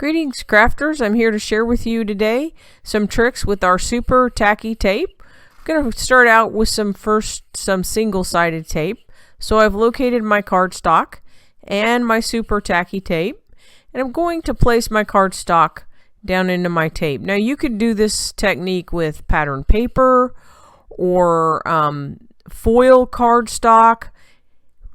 Greetings crafters, I'm here to share with you today some tricks with our super tacky tape. I'm going to start out with some single-sided tape. So I've located my cardstock and my super tacky tape, and I'm going to place my cardstock down into my tape. Now you could do this technique with pattern paper or foil cardstock,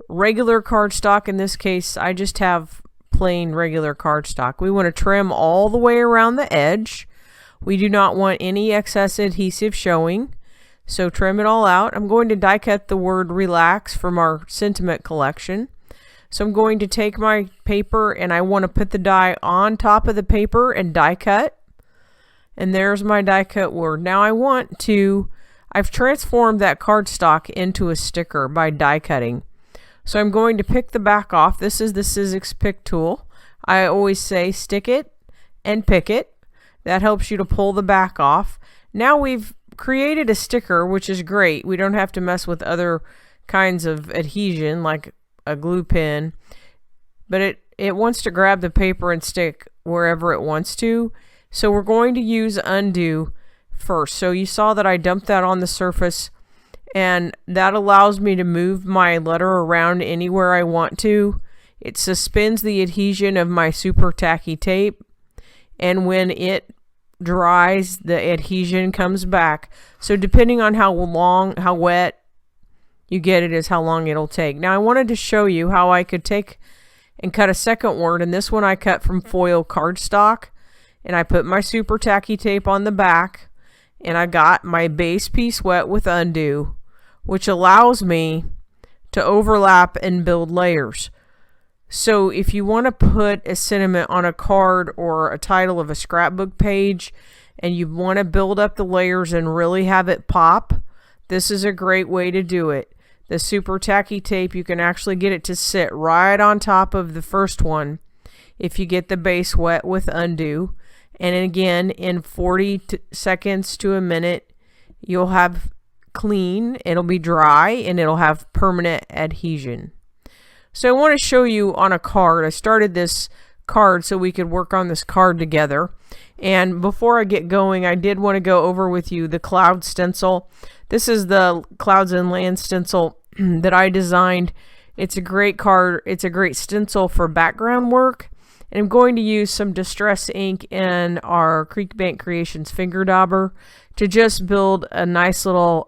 regular cardstock. In this case I just have plain regular cardstock. We want to trim all the way around the edge. We do not want any excess adhesive showing, so trim it all out. I'm going to die cut the word relax from our sentiment collection. So I'm going to take my paper and I want to put the die on top of the paper and die cut. And there's my die cut word. Now I've transformed that cardstock into a sticker by die cutting. So I'm going to pick the back off. This is the Sizzix pick tool. I always say stick it and pick it. That helps you to pull the back off. Now we've created a sticker, which is great. We don't have to mess with other kinds of adhesion like a glue pen, but it wants to grab the paper and stick wherever it wants to. So we're going to use undo first. So you saw that I dumped that on the surface, and that allows me to move my letter around anywhere I want to. It suspends the adhesion of my super tacky tape, and when it dries, the adhesion comes back. So depending on how wet you get it is how long it'll take. Now I wanted to show you how I could take and cut a second word, and this one I cut from foil cardstock, and I put my super tacky tape on the back, and I got my base piece wet with undo, which allows me to overlap and build layers. So if you want to put a sentiment on a card or a title of a scrapbook page and you want to build up the layers and really have it pop, this is a great way to do it. The super tacky tape, you can actually get it to sit right on top of the first one if you get the base wet with undo. And again, in 40 seconds to a minute, you'll have clean, it'll be dry, and it'll have permanent adhesion. So I want to show you on a card. I started this card so we could work on this card together. And before I get going, I did want to go over with you the cloud stencil. This is the Clouds and Land stencil that I designed. It's a great card. It's a great stencil for background work. And I'm going to use some Distress ink in our Creekbank Creations finger dauber to just build a nice little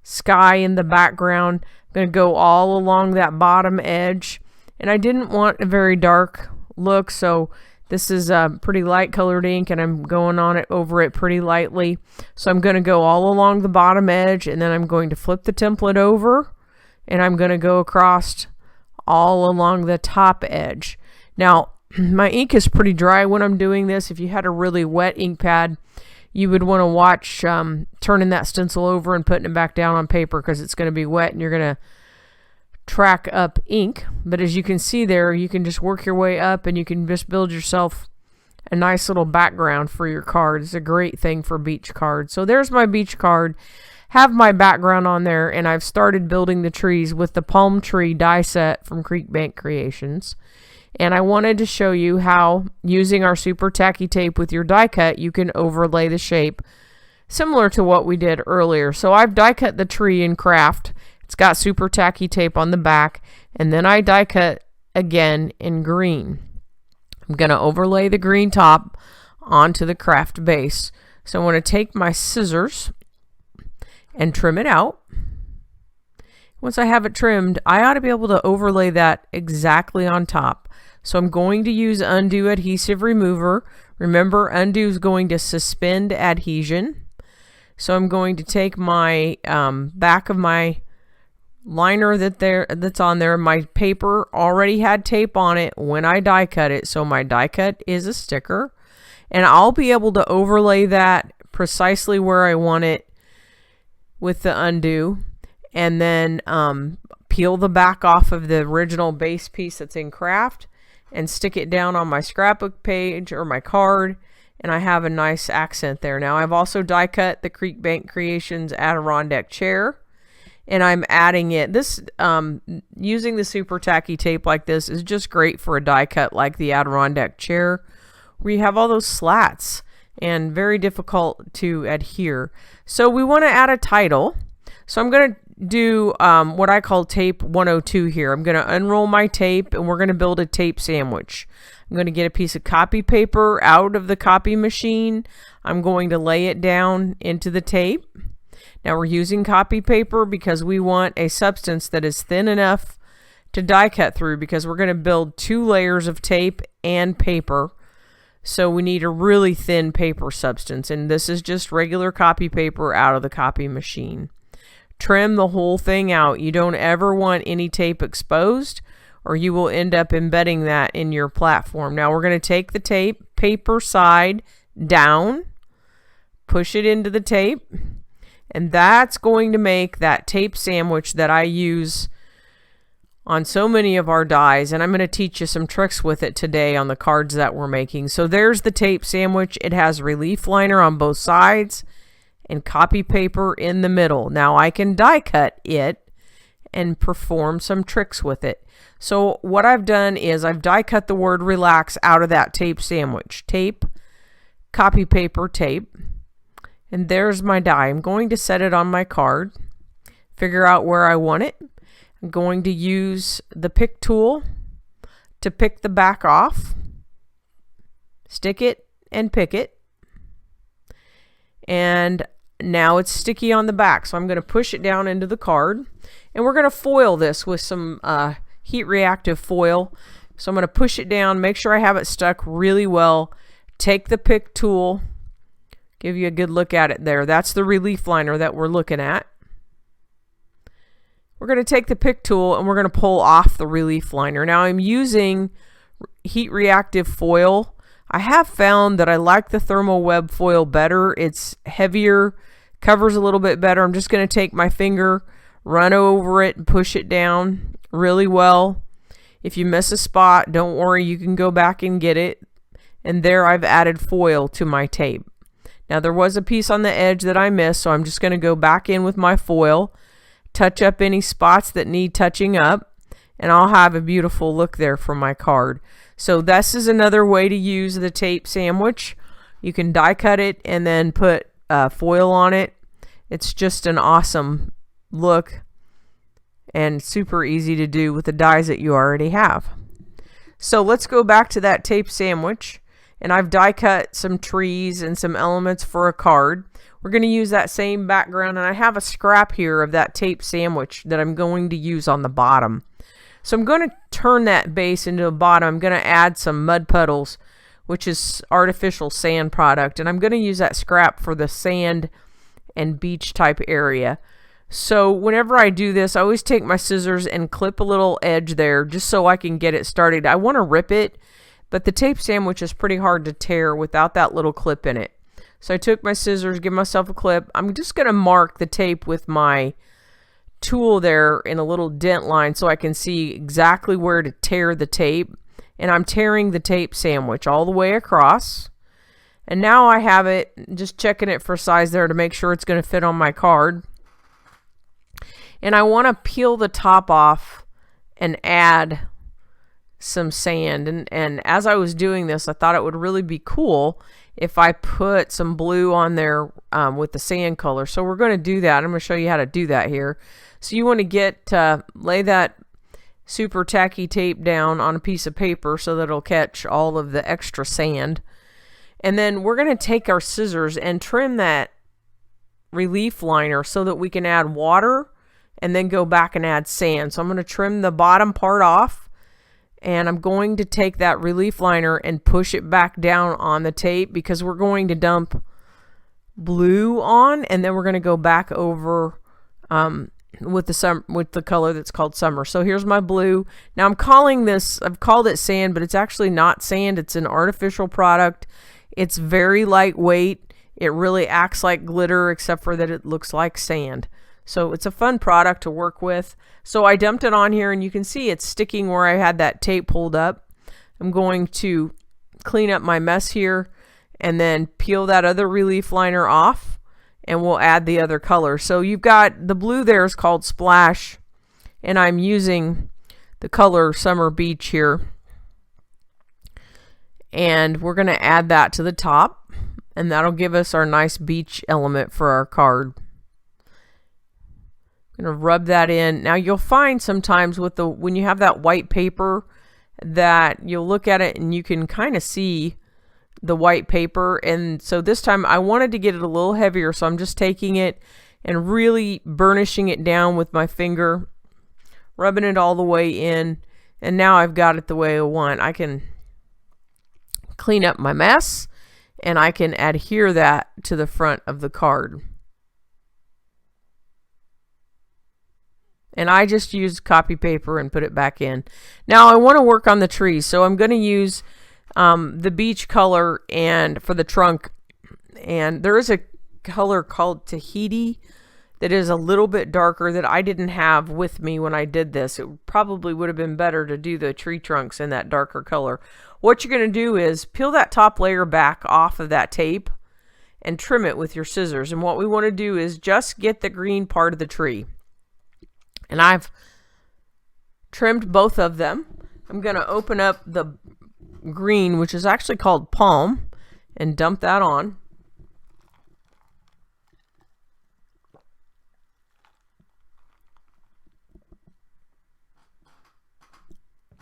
sky in the background. I'm going to go all along that bottom edge. And I didn't want a very dark look, so this is pretty light colored ink, and I'm going on it over it pretty lightly. So I'm going to go all along the bottom edge, and then I'm going to flip the template over, and I'm going to go across all along the top edge. Now, my ink is pretty dry when I'm doing this. If you had a really wet ink pad, you would want to watch turning that stencil over and putting it back down on paper, because it's going to be wet and you're going to track up ink. But as you can see there, you can just work your way up and you can just build yourself a nice little background for your card. It's a great thing for beach cards. So there's my beach card. Have my background on there, and I've started building the trees with the palm tree die set from Creekbank Creations. And I wanted to show you how, using our super tacky tape with your die cut, you can overlay the shape similar to what we did earlier. So I've die cut the tree in craft. It's got super tacky tape on the back, and then I die cut again in green. I'm going to overlay the green top onto the craft base. So I want to take my scissors and trim it out. Once I have it trimmed, I ought to be able to overlay that exactly on top. So I'm going to use undo adhesive remover. Remember, undo is going to suspend adhesion. So I'm going to take my back of my liner that's on there. My paper already had tape on it when I die cut it, so my die cut is a sticker. And I'll be able to overlay that precisely where I want it with the undo. And then peel the back off of the original base piece that's in craft and stick it down on my scrapbook page or my card, and I have a nice accent there. Now I've also die cut the Creekbank Creations Adirondack chair, and I'm adding it. This using the super tacky tape like this is just great for a die cut like the Adirondack chair, where you have all those slats and very difficult to adhere. So we want to add a title. So I'm going to do what I call tape 102 here. I'm going to unroll my tape and we're going to build a tape sandwich. I'm going to get a piece of copy paper out of the copy machine. I'm going to lay it down into the tape. Now we're using copy paper because we want a substance that is thin enough to die cut through, because we're going to build 2 layers of tape and paper. So we need a really thin paper substance, and this is just regular copy paper out of the copy machine. Trim the whole thing out. You don't ever want any tape exposed, or you will end up embedding that in your platform. Now we're going to take the tape paper side down, push it into the tape, and that's going to make that tape sandwich that I use on so many of our dies, and I'm going to teach you some tricks with it today on the cards that we're making. So there's the tape sandwich. It has relief liner on both sides and copy paper in the middle. Now I can die cut it and perform some tricks with it. So what I've done is I've die cut the word relax out of that tape sandwich. Tape, copy paper, tape. And there's my die. I'm going to set it on my card, figure out where I want it. I'm going to use the pick tool to pick the back off, stick it and pick it. And now it's sticky on the back, so I'm going to push it down into the card, and we're going to foil this with some heat reactive foil. So I'm going to push it down, make sure I have it stuck really well, take the pick tool, give you a good look at it there. That's the relief liner that we're looking at. We're going to take the pick tool and we're going to pull off the relief liner. Now I'm using heat reactive foil. I have found that I like the thermal web foil better. It's heavier, covers a little bit better. I'm just going to take my finger, run over it, and push it down really well. If you miss a spot, don't worry, you can go back and get it. And there I've added foil to my tape. Now there was a piece on the edge that I missed, so I'm just going to go back in with my foil, touch up any spots that need touching up, and I'll have a beautiful look there for my card. So this is another way to use the tape sandwich. You can die cut it and then put foil on it. It's just an awesome look and super easy to do with the dies that you already have. So let's go back to that tape sandwich, and I've die cut some trees and some elements for a card. We're going to use that same background, and I have a scrap here of that tape sandwich that I'm going to use on the bottom. So I'm going to turn that base into a bottom. I'm going to add some mud puddles, which is artificial sand product, and I'm going to use that scrap for the sand and beach type area. So whenever I do this, I always take my scissors and clip a little edge there just so I can get it started. I want to rip it, but the tape sandwich is pretty hard to tear without that little clip in it. So I took my scissors, give myself a clip. I'm just going to mark the tape with my tool there in a little dent line so I can see exactly where to tear the tape. And I'm tearing the tape sandwich all the way across. And now I have it, just checking it for size there to make sure it's going to fit on my card. And I want to peel the top off and add some sand. And as I was doing this, I thought it would really be cool if I put some blue on there with the sand color. So we're going to do that. I'm going to show you how to do that here. So you want to lay that super tacky tape down on a piece of paper so that it'll catch all of the extra sand. And then we're going to take our scissors and trim that relief liner so that we can add water and then go back and add sand. So I'm going to trim the bottom part off, and I'm going to take that relief liner and push it back down on the tape because we're going to dump blue on, and then we're going to go back over with the color that's called summer. So here's my blue. Now I've called it sand, but it's actually not sand. It's an artificial product. It's very lightweight. It really acts like glitter, except for that it looks like sand. So it's a fun product to work with. So I dumped it on here, and you can see it's sticking where I had that tape pulled up. I'm going to clean up my mess here and then peel that other relief liner off, and we'll add the other color. So you've got the blue there is called Splash, and I'm using the color Summer Beach here. and we're going to add that to the top, and that'll give us our nice beach element for our card. I'm going to rub that in. Now you'll find sometimes with when you have that white paper that you'll look at it and you can kind of see the white paper, and so this time I wanted to get it a little heavier, so I'm just taking it and really burnishing it down with my finger, rubbing it all the way in, and now I've got it the way I want. I can clean up my mess and I can adhere that to the front of the card. And I just used copy paper and put it back in. Now I want to work on the trees, so I'm going to use the beach color and for the trunk, and there is a color called Tahiti that is a little bit darker that I didn't have with me when I did this. It probably would have been better to do the tree trunks in that darker color. What you're going to do is peel that top layer back off of that tape and trim it with your scissors, and what we want to do is just get the green part of the tree, and I've trimmed both of them. I'm going to open up the green, which is actually called palm, and dump that on.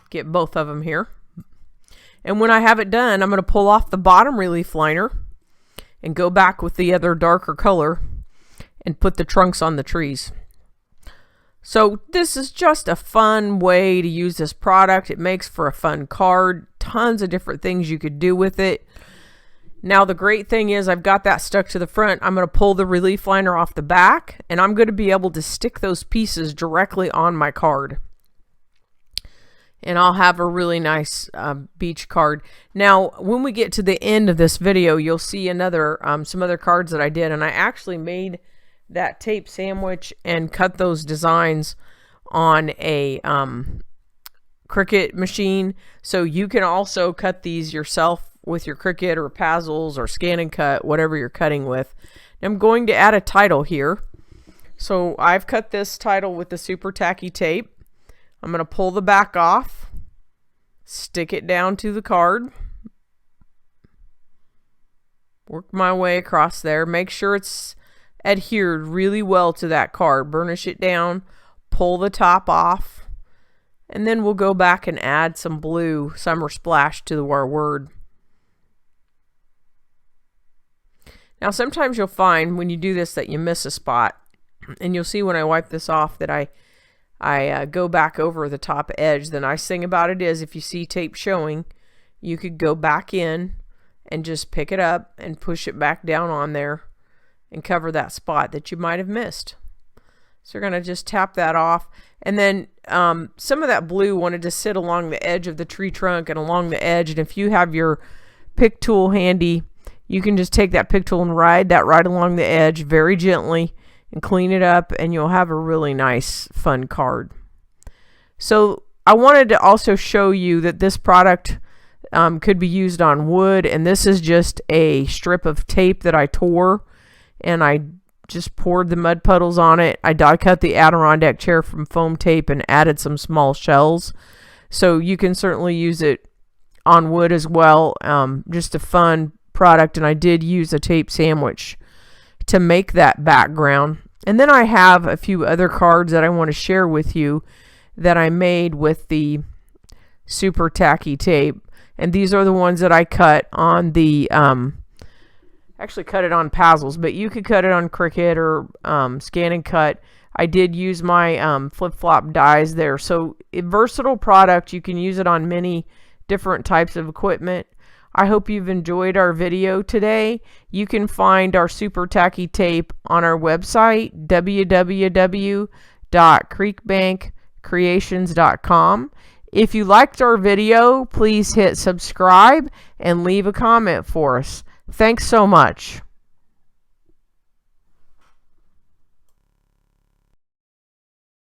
Get both of them here. And when I have it done, I'm going to pull off the bottom relief liner and go back with the other darker color and put the trunks on the trees. So this is just a fun way to use this product. It makes for a fun card. Tons of different things you could do with it. Now the great thing is I've got that stuck to the front. I'm going to pull the relief liner off the back, and I'm going to be able to stick those pieces directly on my card. And I'll have a really nice beach card. Now when we get to the end of this video, you'll see another some other cards that I did, and I actually made that tape sandwich and cut those designs on a Cricut machine. So you can also cut these yourself with your Cricut or Puddles or Scan and Cut, whatever you're cutting with. I'm going to add a title here. So I've cut this title with the super tacky tape. I'm going to pull the back off, stick it down to the card, work my way across there, make sure it's adhered really well to that card, burnish it down, pull the top off, and then we'll go back and add some blue summer splash to our word. Now sometimes you'll find when you do this that you miss a spot, and you'll see when I wipe this off that I go back over the top edge. The nice thing about it is if you see tape showing, you could go back in and just pick it up and push it back down on there and cover that spot that you might have missed. So you're going to just tap that off, and then some of that blue wanted to sit along the edge of the tree trunk and along the edge, and if you have your pick tool handy, you can just take that pick tool and ride that right along the edge very gently and clean it up, and you'll have a really nice fun card. So I wanted to also show you that this product could be used on wood, and this is just a strip of tape that I tore, and I just poured the mud puddles on it. I die cut the Adirondack chair from foam tape and added some small shells. So you can certainly use it on wood as well. Just a fun product, and I did use a tape sandwich to make that background. And then I have a few other cards that I want to share with you that I made with the super tacky tape. And these are the ones that I cut on the actually cut it on Puddles, but you could cut it on Cricut or Scan and Cut. I did use my flip-flop dies there. So a versatile product. You can use it on many different types of equipment. I hope you've enjoyed our video today. You can find our super tacky tape on our website, www.creekbankcreations.com. If you liked our video, please hit subscribe and leave a comment for us. Thanks so much.